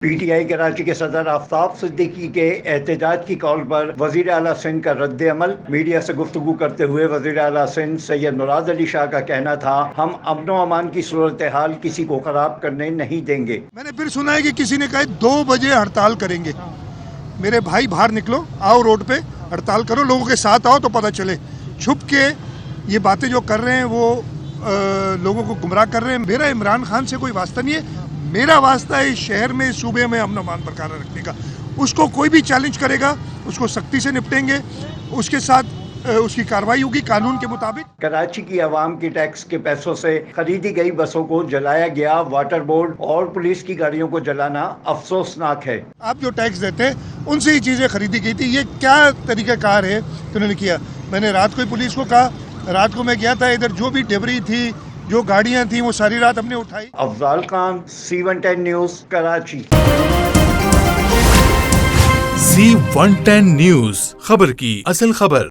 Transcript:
P T I Karachi کے صدر آفتاب صدیقی کے احتجاج کی کال پر وزیر اعلیٰ سندھ کا رد عمل۔ میڈیا سے گفتگو کرتے ہوئے وزیر اعلیٰ سندھ سید مراد علی شاہ کا کہنا تھا، ہم امن و امان کی صورتحال کسی کو خراب کرنے نہیں دیں گے۔ میں نے پھر سنا ہے کہ کسی نے کہا 2 بجے ہڑتال کریں گے۔ میرے بھائی باہر نکلو، آؤ روڈ پہ ہڑتال کرو، لوگوں کے ساتھ آؤ تو پتہ چلے۔ چھپ کے یہ باتیں جو کر رہے ہیں وہ لوگوں کو گمراہ کر رہے ہیں۔ میرا عمران خان سے کوئی واسطہ نہیں ہے، میرا واسطہ ہے اس شہر میں، اس صوبے میں امن و امان برقرار رکھنے کا۔ اس کو کوئی بھی چیلنج کرے گا اس کو سختی سے نپٹیں گے، اس کے ساتھ اس کی کارروائی ہوگی قانون کے مطابق۔ کراچی کی عوام کی ٹیکس کے پیسوں سے خریدی گئی بسوں کو جلایا گیا۔ واٹر بورڈ اور پولیس کی گاڑیوں کو جلانا افسوسناک ہے۔ آپ جو ٹیکس دیتے ہیں ان سے ہی چیزیں خریدی گئی تھی، یہ کیا طریقہ کار ہے کہ انہوں نے کیا؟ میں نے رات کو ہی پولیس کو کہا، رات کو میں گیا تھا، ادھر جو بھی ڈیبری تھی، جو گاڑیاں تھیں، وہ ساری رات ہم نے اٹھائی۔ Afzal Khan, C110 news, Karachi. C110 news, خبر کی اصل خبر۔